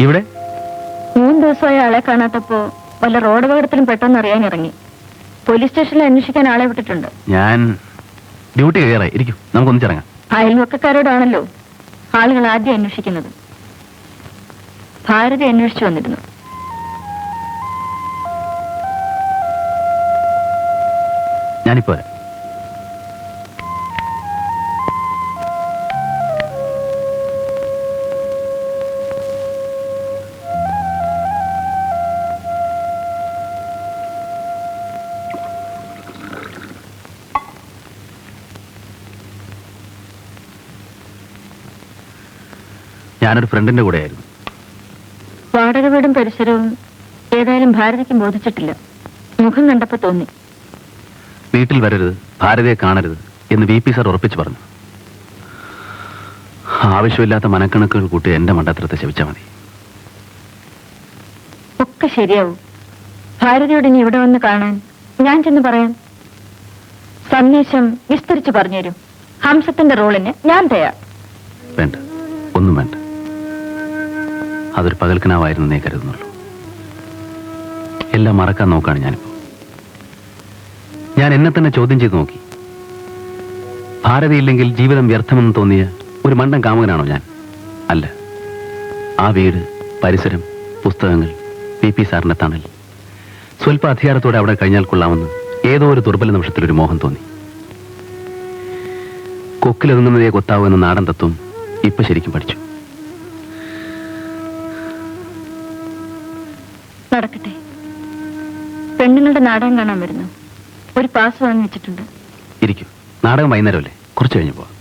ഇവിടെ 3 ദിവസമായി ആളെ കാണാത്തപ്പോ വല്ല റോഡ് അപകടത്തിലും പെട്ടെന്ന് അറിയാൻ ഇറങ്ങി. പോലീസ് സ്റ്റേഷനിൽ അന്വേഷിക്കാൻ ആളെ വിട്ടിട്ടുണ്ട്. ഞാൻ ഡ്യൂട്ടി കയറായി ഇരിക്കും, നമുക്കൊന്നിച്ചിറങ്ങാം. അയൽവക്കക്കാരോടാണല്ലോ ആളുകൾ ആദ്യം അന്വേഷിക്കുന്നത്. ഭാരതി അന്വേഷിച്ചു വന്നിരുന്നു. ഞാനിപ്പോ വരാം. ഞാനൊരു ഫ്രണ്ടിന്റെ കൂടെയായിരുന്നു. വാടക വീടും പരിസരവും ഏതായാലും ഭാരതിക്ക് ബോധിച്ചിട്ടില്ല. മുഖം കണ്ടപ്പോ തോന്നി. വീട്ടിൽ വരരുത്, ഭാരതിയെ കാണരുത് എന്ന് VP സാർ ഉറപ്പിച്ചു പറഞ്ഞു. ആവശ്യമില്ലാത്ത മനക്കണക്കുകൾ കൂട്ടി എന്റെ മണ്ടത്തരത്തെ ശപിച്ചാൽ മതി. ഒക്കെ ശരിയാവും. ഭാരതിയോട് ഇനി ഇവിടെ വന്ന് കാണാൻ ഞാൻ ചെന്ന് പറയാം. സന്ദേശം വിസ്തരിച്ചു പറഞ്ഞുതരും. ഹംസത്തിന്റെ റോളിന് ഞാൻ തയ്യാർ. വേണ്ട, ഒന്നും വേണ്ട. അതൊരു പകൽക്കനാവായിരുന്നു നീ കരുതുന്നുള്ളൂ. എല്ലാം മറക്കാൻ നോക്കാണ് ഞാനിപ്പോ. ഞാൻ എന്നെ തന്നെ ചോദ്യം ചെയ്ത് നോക്കി. ഭാരതിയില്ലെങ്കിൽ ജീവിതം വ്യർത്ഥമെന്ന് തോന്നിയ ഒരു മണ്ടൻ കാമുകനാണോ ഞാൻ? അല്ല. ആ വീട്, പരിസരം, പുസ്തകങ്ങൾ, VP സാറിന്റെ തണൽ, സ്വല്പ അധികാരത്തോടെ അവിടെ കഴിഞ്ഞാൽ കൊള്ളാമെന്ന് ഏതോ ഒരു ദുർബല നിമിഷത്തിലൊരു മോഹം തോന്നി. കൊക്കിലൊതുങ്ങുന്നതേ കൊത്താവൂ എന്ന നാടൻ തത്വം ഇപ്പൊ ശരിക്കും പഠിച്ചു. നടക്കട്ടെ. പെണ്ണുങ്ങളുടെ നാടകം കാണാൻ വരുന്നു. ഒരു പാസ് വാങ്ങി വെച്ചിട്ടുണ്ട്. ഇരിക്കും. നാടകം വൈകുന്നേരമല്ലേ, കുറച്ച് കഴിഞ്ഞു പോവാം.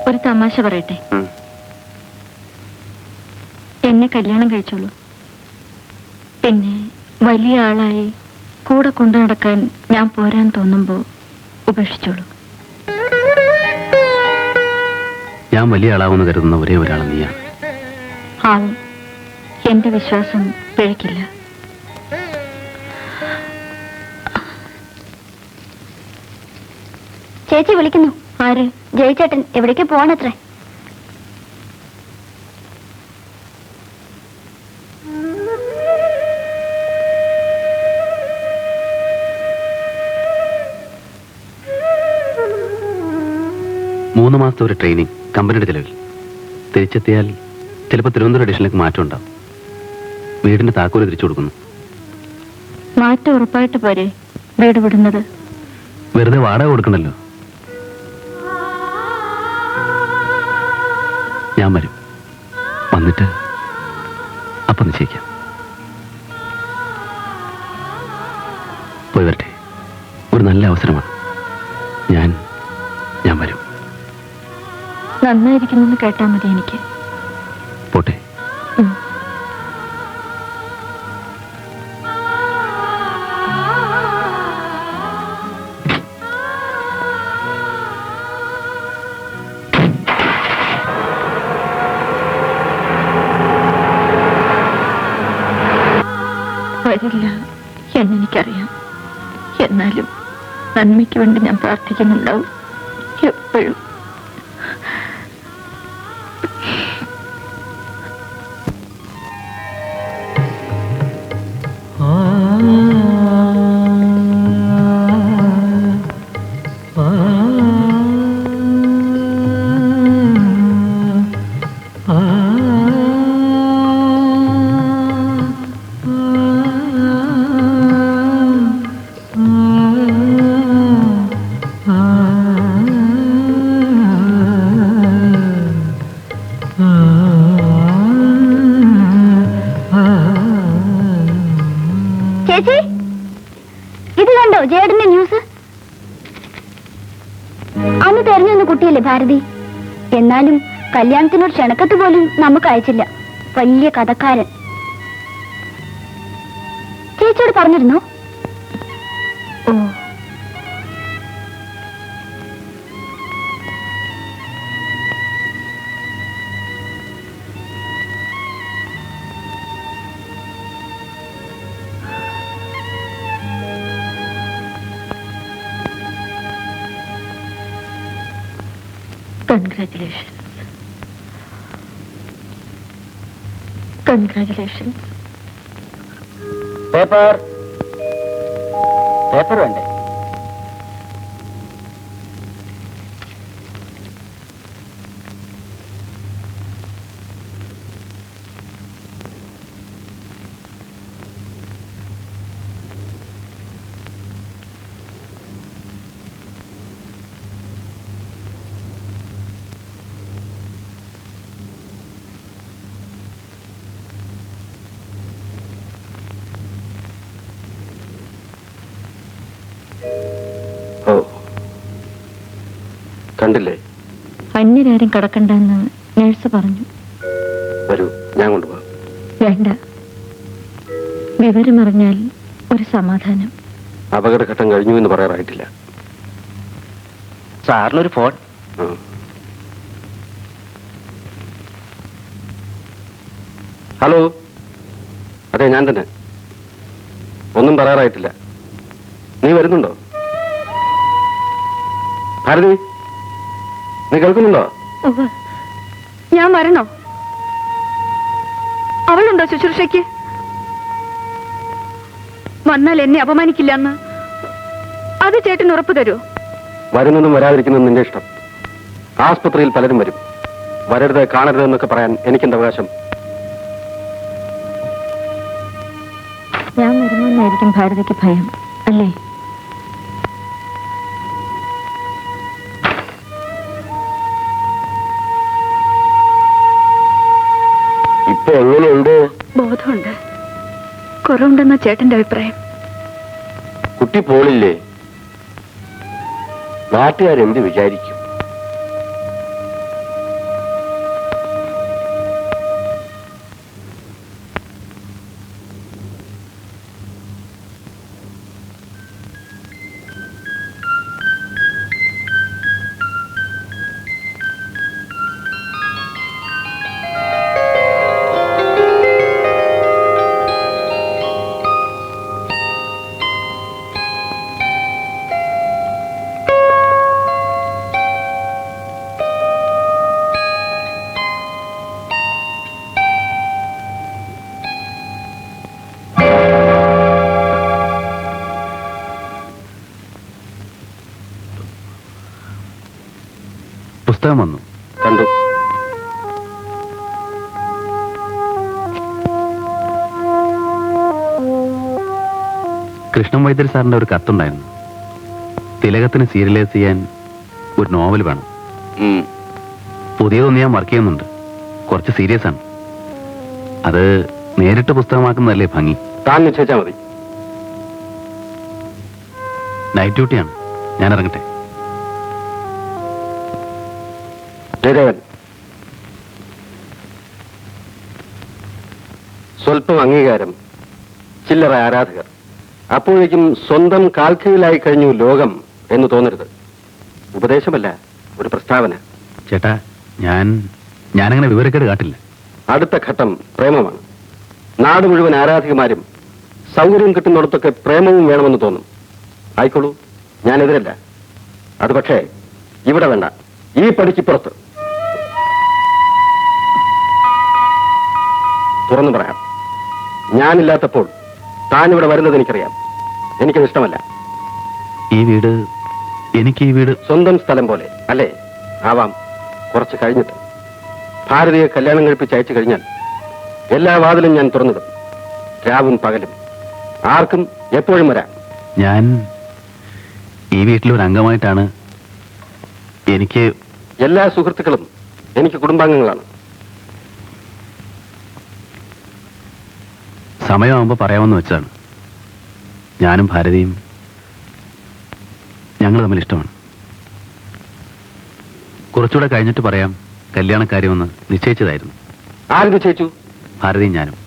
ഒരു തമാശ പറയട്ടെ. എന്നെ കല്യാണം കഴിച്ചോളൂ. പിന്നെ വലിയ ആളായി കൂടെ കൊണ്ടു നടക്കാൻ ഞാൻ പോരാൻ തോന്നുമ്പോ ഉപേക്ഷിച്ചോളൂ. ഞാൻ വലിയ ആളാവുമെന്ന് കരുതുന്ന ഒരേ ഒരാൾ നീയാണ്. ആവും. എന്റെ വിശ്വാസം പിഴക്കില്ല. ചേച്ചി വിളിക്കുന്നു. ആര്? ജയിച്ചേട്ടൻ. എവിടേക്ക് പോണത്രേ? മൂന്ന് മാസത്തെ ഒരു ട്രെയിനിങ് കമ്പനിയുടെ ചിലവിൽ. തിരിച്ചെത്തിയാൽ ചിലപ്പോൾ തിരുവനന്തപുരം ഡിവിഷനിലേക്ക് മാറ്റം ഉണ്ടാവും. വീടിന്റെ താക്കോല് തിരിച്ചു കൊടുക്കുന്നു. മാറ്റം ഉറപ്പായിട്ട് പോരെ വീട് വിടുന്നത്? വെറുതെ വാടക കൊടുക്കണല്ലോ. ഞാൻ വരും. വന്നിട്ട് അപ്പം നിശ്ചയിക്കാം. പോയി വരട്ടെ. ഒരു നല്ല അവസരമാണ്. ഞാൻ വരും. നന്നായിരിക്കുന്നെന്ന് കേട്ടാൽ മതി എനിക്ക്. പോട്ടെ. വരില്ല എന്നെനിക്കറിയാം. എന്നാലും നന്മയ്ക്ക് വേണ്ടി ഞാൻ പ്രാർത്ഥിക്കുന്നുണ്ടാവും എപ്പോഴും. പഠിക്കുന്ന കുട്ടിയല്ലേ ഭാരതി. എന്നാലും കല്യാണത്തിനോട് ക്ഷണക്കത്ത് പോലും നമുക്ക് അയച്ചില്ല. വലിയ കഥക്കാരൻ. ചേച്ചിയോട് പറഞ്ഞിരുന്നോ? ഓ, Congratulations. Congratulations. പേപ്പർ വേണ്ടേ? ഓ, കണ്ടില്ലേ? അന്യരാരും കടക്കണ്ടെന്ന് നേഴ്സ് പറഞ്ഞു. വരൂ, ഞാൻ കൊണ്ടുപോകാം. വേണ്ട, വിവരമറിഞ്ഞാൽ ഒരു സമാധാനം. അപകടഘട്ടം കഴിഞ്ഞു എന്ന് പറയാറായിട്ടില്ല. സാറിനൊരു ഫോൺ. ഹലോ, അതെ ഞാൻ തന്നെ. ഒന്നും പറയാറായിട്ടില്ല. നീ വരുന്നുണ്ടോ ഭാരതി? നീ കേൾക്കുന്നുണ്ടോ? ഞാൻ വരണോ? അവളുണ്ടോ ശുശ്രൂഷയ്ക്ക്? വന്നാൽ എന്നെ അപമാനിക്കില്ലെന്ന് അത് ചേട്ടൻ ഉറപ്പു തരൂ. വരുന്നതും വരാതിരിക്കുന്നതും നിന്റെ ഇഷ്ടം. ആസ്പത്രിയിൽ പലരും വരും. വരരുത്, കാണരുത് എന്നൊക്കെ പറയാൻ എനിക്കെന്ത് അവകാശം? ഞാൻ വരുമെന്നായിരിക്കും ഭാരതിക്ക് ഭയം, അല്ലേ? ഇപ്പൊ എങ്ങനെയുണ്ട്? ബോധമുണ്ട്. കുറവുണ്ടെന്ന ചേട്ടന്റെ അഭിപ്രായം. കുട്ടി പോളില്ലേ? നാട്ടുകാരെന്ത് വിചാരിക്കും? പുസ്തകം വന്നു. കണ്ടു. കൃഷ്ണൻ വൈദ്യർ സാറിന്റെ ഒരു കത്തുണ്ടായിരുന്നു. തിലകത്തിന് സീരിയലൈസ് ചെയ്യാൻ ഒരു നോവൽ വേണം. പുതിയതൊന്ന് ഞാൻ വർക്ക് ചെയ്യുന്നുണ്ട്. കുറച്ച് സീരിയസ് ആണ്. അത് നേരിട്ട് പുസ്തകമാക്കുന്നതല്ലേ ഭംഗി. താൻ നിശ്ചയിച്ചാൽ മതി. നൈറ്റ് ഡ്യൂട്ടിയാണ്. ഞാൻ ഇറങ്ങട്ടെ. ജയദേവൻ, സ്വല്പം അംഗീകാരം, ചില്ലറ ആരാധകർ, അപ്പോഴേക്കും സ്വന്തം കാൽക്കീഴിലായി കഴിഞ്ഞു ലോകം എന്ന് തോന്നരുത്. ഉപദേശമല്ല, ഒരു പ്രസ്താവന. ചേട്ടാ, ഞാനങ്ങനെ വിവരക്കേട് കാട്ടില്ല. അടുത്ത ഘട്ടം പ്രേമമാണ്. നാട് മുഴുവൻ ആരാധികമാരും സൗകര്യം കിട്ടുന്നിടത്തൊക്കെ പ്രേമവും വേണമെന്ന് തോന്നും. ആയിക്കോളൂ, ഞാനെതിരല്ല. അത് പക്ഷേ ഇവിടെ വേണ്ട, ഈ പടിക്ക് പുറത്ത്. തുറന്നു പറയാം, ഞാനില്ലാത്തപ്പോൾ താൻ ഇവിടെ വരുന്നത് എനിക്കറിയാം. എനിക്കത് ഇഷ്ടമല്ല. എനിക്ക് ഈ വീട് സ്വന്തം സ്ഥലം പോലെ അല്ലേ? ആവാം, കുറച്ച് കഴിഞ്ഞിട്ട്. ഭാരതിയെ കല്യാണം കഴിപ്പിച്ച് അയച്ചു കഴിഞ്ഞാൽ എല്ലാ വാതിലും ഞാൻ തുറന്നിടും. രാവും പകലും ആർക്കും എപ്പോഴും വരാം. ഞാൻ ഈ വീട്ടിലൊരു അംഗമായിട്ടാണ്. എനിക്ക് എല്ലാ സുഹൃത്തുക്കളും എനിക്ക് കുടുംബാംഗങ്ങളാണ്. സമയമാകുമ്പോൾ പറയാമെന്ന് വെച്ചാണ്. ഞാനും ഭാരതിയും ഞങ്ങൾ തമ്മിൽ ഇഷ്ടമാണ്. കുറച്ചുകൂടെ കഴിഞ്ഞിട്ട് പറയാം. കല്യാണക്കാര്യമൊന്ന് നിശ്ചയിച്ചതായിരുന്നു. ആര് നിശ്ചയിച്ചു? ഭാരതിയും ഞാനും.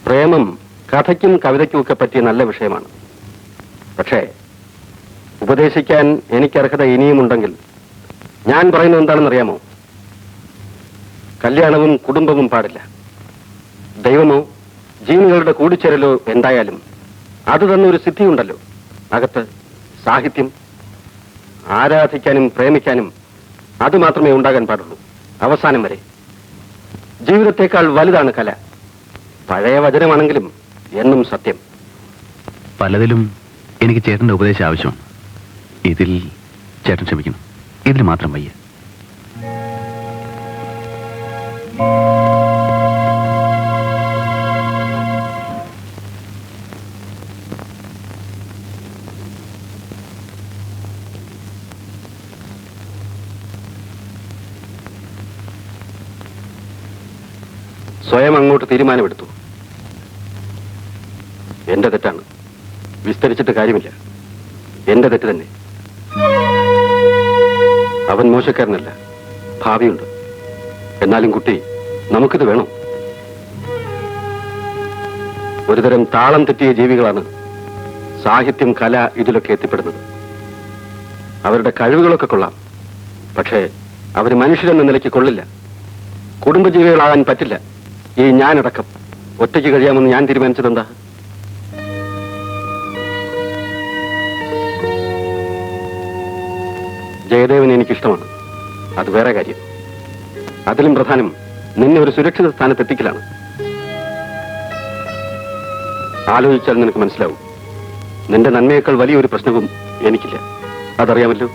പ്രേമം കഥയ്ക്കും കവിതയ്ക്കും ഒക്കെ പറ്റിയ നല്ല വിഷയമാണ്. പക്ഷേ ഉപദേശിക്കാൻ എനിക്ക് അർഹത ഇനിയുമുണ്ടെങ്കിൽ ഞാൻ പറയുന്നത് എന്താണെന്നറിയാമോ? കല്യാണവും കുടുംബവും പാടില്ല. ദൈവമോ ജീനുകളുടെ കൂടിച്ചേരലോ എന്തായാലും അത് തന്നെ ഒരു സിദ്ധിയുണ്ടല്ലോ. അകത്ത് സാഹിത്യം. ആരാധിക്കാനും പ്രേമിക്കാനും അത് മാത്രമേ ഉണ്ടാകാൻ പാടുള്ളൂ, അവസാനം വരെ. ജീവിതത്തെക്കാൾ വലുതാണ് കല. പഴയ വചനമാണെങ്കിലും എന്നും സത്യം. പലതിലും എനിക്ക് ചേട്ടന്റെ ഉപദേശം ആവശ്യമാണ്. ഇതിൽ ചേട്ടൻ ക്ഷമിക്കണം. ഇതിൽ മാത്രം വയ്യ. സ്വയം അങ്ങോട്ട് തീരുമാനമെടുത്തു. എന്റെ തെറ്റാണ്. വിസ്തരിച്ചിട്ട് കാര്യമില്ല. എന്റെ തെറ്റ് തന്നെ. അവൻ മോശക്കാരനല്ല, ഭാവിയുണ്ട്. എന്നാലും കുട്ടി, നമുക്കിത് വേണം. ഒരുതരം താളം തെറ്റിയ ജീവികളാണ് സാഹിത്യം, കല ഇതിലൊക്കെ എത്തിപ്പെടുന്നത്. അവരുടെ കഴിവുകളൊക്കെ കൊള്ളാം. പക്ഷേ അവർ മനുഷ്യരെന്ന നിലയ്ക്ക് കൊള്ളില്ല. കുടുംബജീവികളാകാൻ പറ്റില്ല. ഈ ഞാനടക്കം ഒറ്റയ്ക്ക് കഴിയാമെന്ന് ഞാൻ തീരുമാനിച്ചതെന്താ? ജയദേവൻ എനിക്കിഷ്ടമാണ്. അത് വേറെ കാര്യം. അതിലും പ്രധാനം നിന്നെ ഒരു സുരക്ഷിത സ്ഥാനത്തെത്തിക്കലാണ്. ആലോചിച്ചാൽ നിനക്ക് മനസ്സിലാവും. നിന്റെ നന്മയേക്കാൾ വലിയൊരു പ്രശ്നവും എനിക്കില്ല. അതറിയാമല്ലോ.